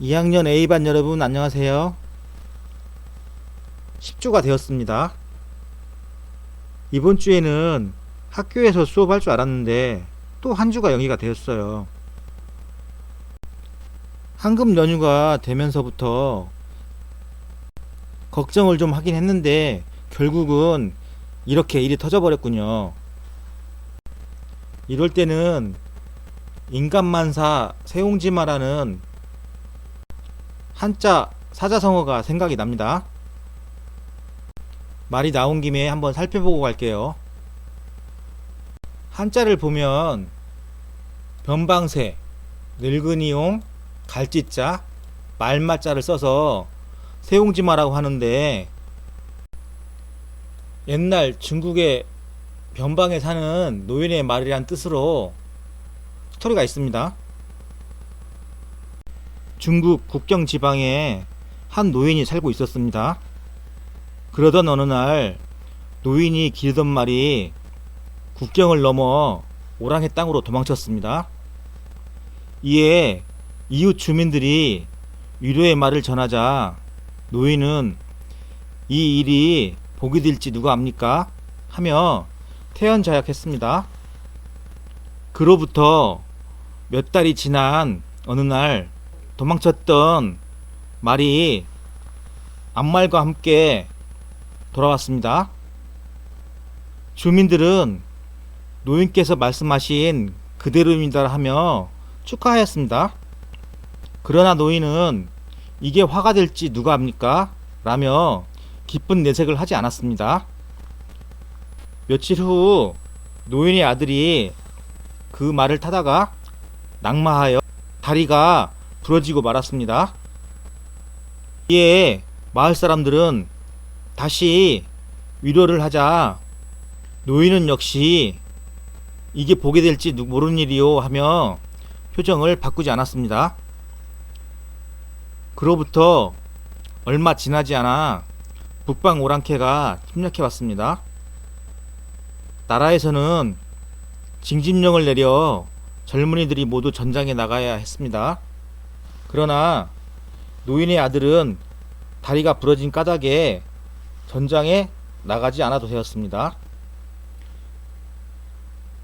2학년 A반 여러분 안녕하세요. 10주가 되었습니다. 이번 주에는 학교에서 수업할 줄 알았는데 또 한 주가 연기가 되었어요. 한급 연휴가 되면서부터 걱정을 좀 하긴 했는데 결국은 이렇게 일이 터져버렸군요. 이럴 때는 인간만사 세옹지마라는 한자 사자성어가 생각이 납니다. 말이 나온 김에 한번 살펴보고 갈게요. 한자를 보면 변방새, 늙은이용, 갈짓자, 말마자를 써서 세옹지마라고 하는데 옛날 중국의 변방에 사는 노인의 말이란 뜻으로 스토리가 있습니다. 중국 국경 지방에 한 노인이 살고 있었습니다. 그러던 어느 날 노인이 기르던 말이 국경을 넘어 오랑의 땅으로 도망쳤습니다. 이에 이웃 주민들이 위로의 말을 전하자 노인은 이 일이 복이 될지 누가 압니까? 하며 태연자약했습니다. 그로부터 몇 달이 지난 어느 날 도망쳤던 말이 앞말과 함께 돌아왔습니다. 주민들은 노인께서 말씀하신 그대로입니다 하며 축하하였습니다. 그러나 노인은 이게 화가 될지 누가 압니까? 라며 기쁜 내색을 하지 않았습니다. 며칠 후 노인의 아들이 그 말을 타다가 낙마하여 다리가 부러지고 말았습니다. 이에 마을 사람들은 다시 위로를 하자 노인은 역시 이게 보게 될지 모르는 일이요 하며 표정을 바꾸지 않았습니다. 그로부터 얼마 지나지 않아 북방 오랑캐가 침략해 왔습니다. 나라에서는 징집령을 내려 젊은이들이 모두 전장에 나가야 했습니다. 그러나 노인의 아들은 다리가 부러진 까닭에 전장에 나가지 않아도 되었습니다.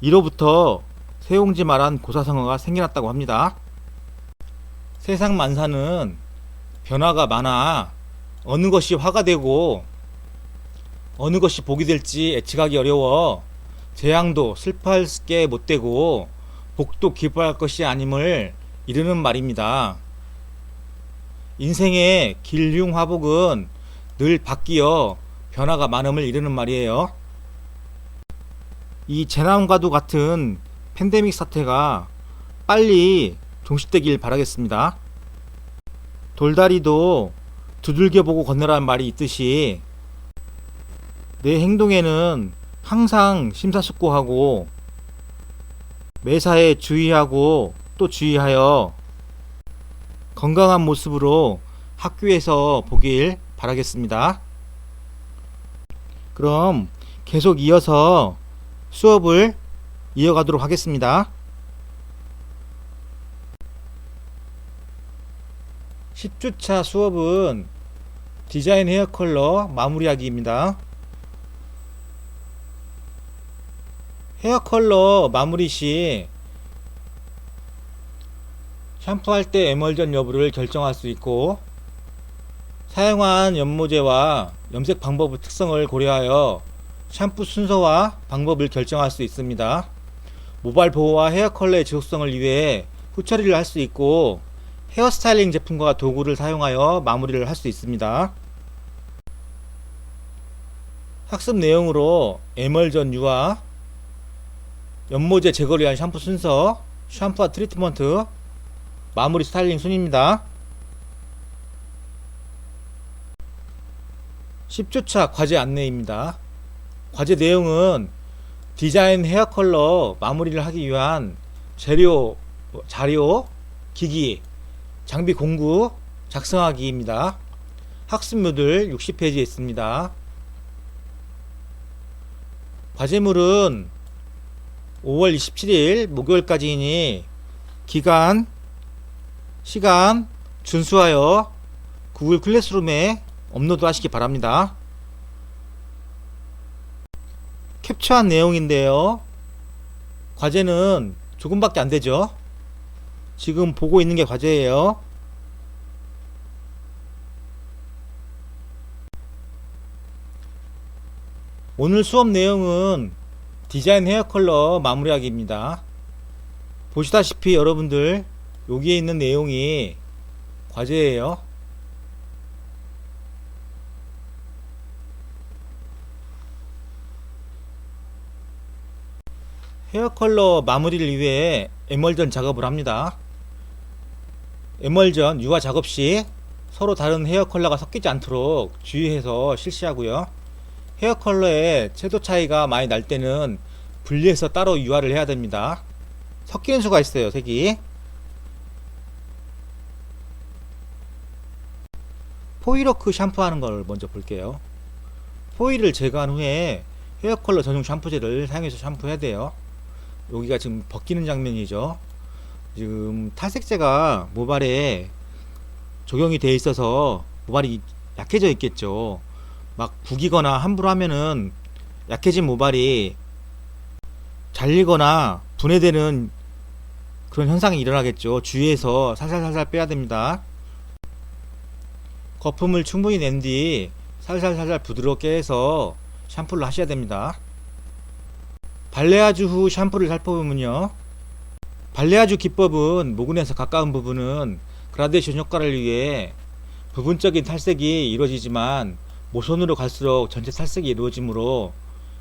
이로부터 세옹지마란 고사성어가 생겨났다고 합니다. 세상 만사는 변화가 많아 어느 것이 화가 되고 어느 것이 복이 될지 예측하기 어려워 재앙도 슬퍼할 게 못되고 복도 기뻐할 것이 아님을 이르는 말입니다. 인생의 길흉화복은 늘 바뀌어 변화가 많음을 이르는 말이에요. 이 재난과도 같은 팬데믹 사태가 빨리 종식되길 바라겠습니다. 돌다리도 두들겨보고 건너라는 말이 있듯이 내 행동에는 항상 심사숙고하고 매사에 주의하고 또 주의하여 건강한 모습으로 학교에서 보길 바라겠습니다. 그럼 계속 이어서 수업을 이어가도록 하겠습니다. 10주차 수업은 디자인 헤어 컬러 마무리하기입니다. 헤어 컬러 마무리 시 샴푸할 때 에멀전 여부를 결정할 수 있고 사용한 연모제와 염색 방법의 특성을 고려하여 샴푸 순서와 방법을 결정할 수 있습니다. 모발 보호와 헤어 컬러의 지속성을 위해 후처리를 할 수 있고 헤어스타일링 제품과 도구를 사용하여 마무리를 할 수 있습니다. 학습 내용으로 에멀전 유화, 연모제 제거를 위한 샴푸 순서, 샴푸와 트리트먼트, 마무리 스타일링 순입니다. 10주차 과제 안내입니다. 과제 내용은 디자인 헤어 컬러 마무리를 하기 위한 재료, 자료, 기기, 장비 공구 작성하기입니다. 학습물들 60페이지에 있습니다. 과제물은 5월 27일 목요일까지이니 기간, 시간, 준수하여 구글 클래스룸에 업로드 하시기 바랍니다. 캡처한 내용인데요. 과제는 조금밖에 안 되죠. 지금 보고 있는 게 과제예요. 오늘 수업 내용은 디자인 헤어 컬러 마무리하기입니다. 보시다시피 여러분들 여기에 있는 내용이 과제예요. 헤어 컬러 마무리를 위해 에멀전 작업을 합니다. 에멀전 유화 작업 시 서로 다른 헤어 컬러가 섞이지 않도록 주의해서 실시하고요. 헤어 컬러의 채도 차이가 많이 날 때는 분리해서 따로 유화를 해야 됩니다. 섞이는 수가 있어요, 색이. 포일워크 샴푸하는 걸 먼저 볼게요. 포일을 제거한 후에 헤어 컬러 전용 샴푸젤을 사용해서 샴푸해야 돼요. 여기가 지금 벗기는 장면이죠. 지금 탈색제가 모발에 적용이 되어 있어서 모발이 약해져 있겠죠. 막 구기거나 함부로 하면은 약해진 모발이 잘리거나 분해되는 그런 현상이 일어나겠죠. 주의해서 살살살살 빼야 됩니다. 거품을 충분히 낸 뒤 살살살살 부드럽게 해서 샴푸를 하셔야 됩니다. 발레아주 후 샴푸를 살펴보면요, 발레아주 기법은 모근에서 가까운 부분은 그라데이션 효과를 위해 부분적인 탈색이 이루어지지만 모손으로 갈수록 전체 탈색이 이루어지므로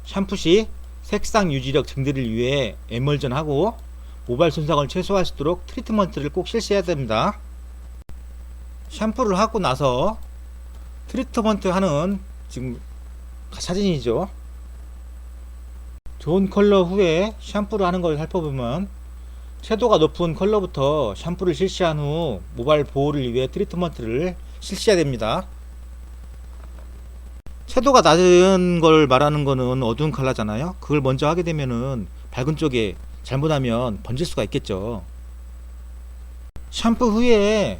샴푸 시 색상 유지력 증대를 위해 에멀전하고 모발 손상을 최소화할 수 있도록 트리트먼트를 꼭 실시해야 됩니다. 샴푸를 하고 나서 트리트먼트 하는 지금 사진이죠. 좋은 컬러 후에 샴푸를 하는 걸 살펴보면 채도가 높은 컬러부터 샴푸를 실시한 후 모발 보호를 위해 트리트먼트를 실시해야 됩니다. 채도가 낮은 걸 말하는 거는 어두운 컬러잖아요. 그걸 먼저 하게 되면은 밝은 쪽에 잘못하면 번질 수가 있겠죠. 샴푸 후에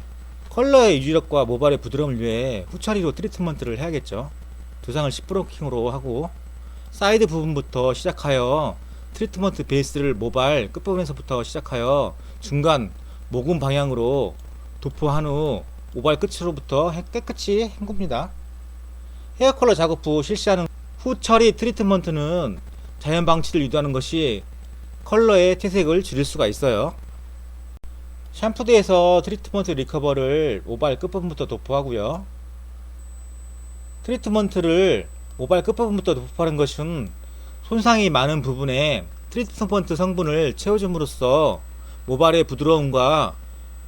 컬러의 유지력과 모발의 부드러움을 위해 후처리로 트리트먼트를 해야겠죠. 두상을 10브로킹으로 하고 사이드 부분부터 시작하여 트리트먼트 베이스를 모발 끝부분에서부터 시작하여 중간 모근 방향으로 도포한 후 모발 끝으로부터 깨끗이 헹굽니다. 헤어 컬러 작업 후 실시하는 후처리 트리트먼트는 자연 방치를 유도하는 것이 컬러의 퇴색을 줄일 수가 있어요. 샴푸대에서 트리트먼트 리커버를 모발 끝부분부터 도포하고요. 트리트먼트를 모발 끝부분부터 도포하는 것은 손상이 많은 부분에 트리트먼트 성분을 채워줌으로써 모발의 부드러움과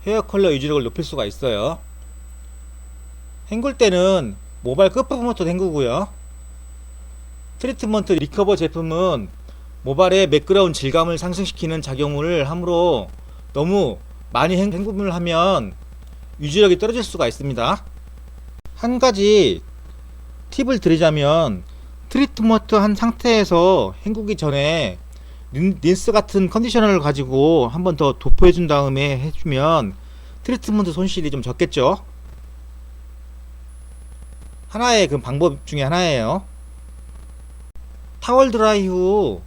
헤어 컬러 유지력을 높일 수가 있어요. 헹굴 때는 모발 끝부분부터 헹구고요. 트리트먼트 리커버 제품은 모발의 매끄러운 질감을 상승시키는 작용을 하므로 너무 많이 헹굼을 하면 유지력이 떨어질 수가 있습니다. 한 가지 팁을 드리자면 트리트먼트 한 상태에서 헹구기 전에 린스 같은 컨디셔너를 가지고 한 번 더 도포해 준 다음에 해주면 트리트먼트 손실이 좀 적겠죠. 하나의 그 방법 중에 하나예요. 타월 드라이 후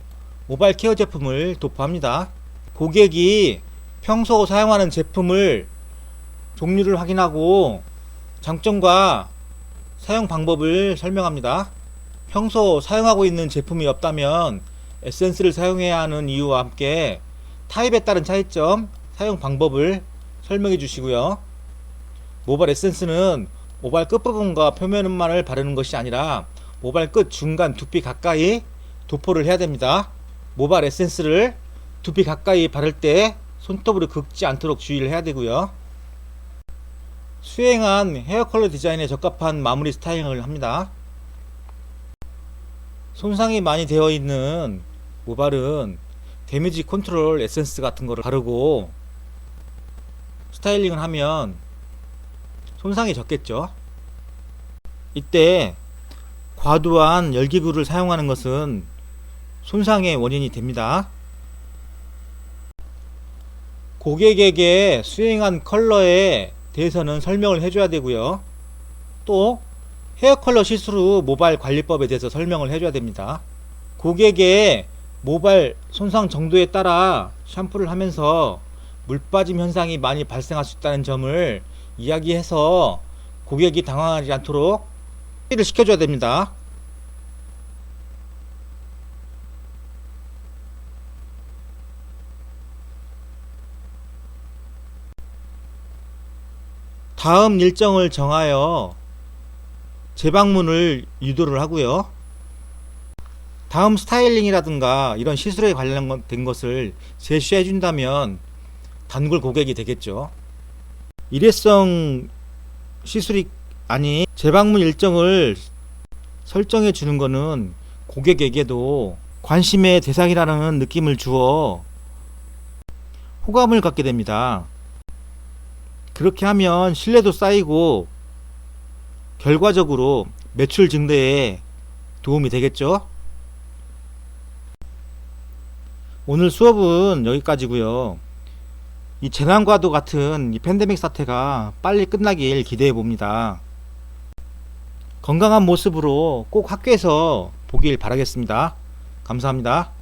모발 케어 제품을 도포합니다. 고객이 평소 사용하는 제품을 종류를 확인하고 장점과 사용 방법을 설명합니다. 평소 사용하고 있는 제품이 없다면 에센스를 사용해야 하는 이유와 함께 타입에 따른 차이점, 사용 방법을 설명해 주시고요. 모발 에센스는 모발 끝부분과 표면만을 바르는 것이 아니라 모발 끝 중간 두피 가까이 도포를 해야 됩니다. 모발 에센스를 두피 가까이 바를 때 손톱으로 긁지 않도록 주의를 해야 되고요. 수행한 헤어 컬러 디자인에 적합한 마무리 스타일링을 합니다. 손상이 많이 되어 있는 모발은 데미지 컨트롤 에센스 같은 거를 바르고 스타일링을 하면 손상이 적겠죠. 이때 과도한 열기구를 사용하는 것은 손상의 원인이 됩니다. 고객에게 수행한 컬러의 대해서는 설명을 해줘야 되고요. 또 헤어컬러 시술 후 모발 관리법에 대해서 설명을 해줘야 됩니다. 고객의 모발 손상 정도에 따라 샴푸를 하면서 물빠짐 현상이 많이 발생할 수 있다는 점을 이야기해서 고객이 당황하지 않도록 이해를 시켜줘야 됩니다. 다음 일정을 정하여 재방문을 유도를 하고요. 다음 스타일링이라든가 이런 시술에 관련된 것을 제시해 준다면 단골 고객이 되겠죠. 일회성 시술이 아닌 재방문 일정을 설정해 주는 것은 고객에게도 관심의 대상이라는 느낌을 주어 호감을 갖게 됩니다. 그렇게 하면 신뢰도 쌓이고 결과적으로 매출 증대에 도움이 되겠죠. 오늘 수업은 여기까지고요. 이 재난과도 같은 이 팬데믹 사태가 빨리 끝나길 기대해 봅니다. 건강한 모습으로 꼭 학교에서 보길 바라겠습니다. 감사합니다.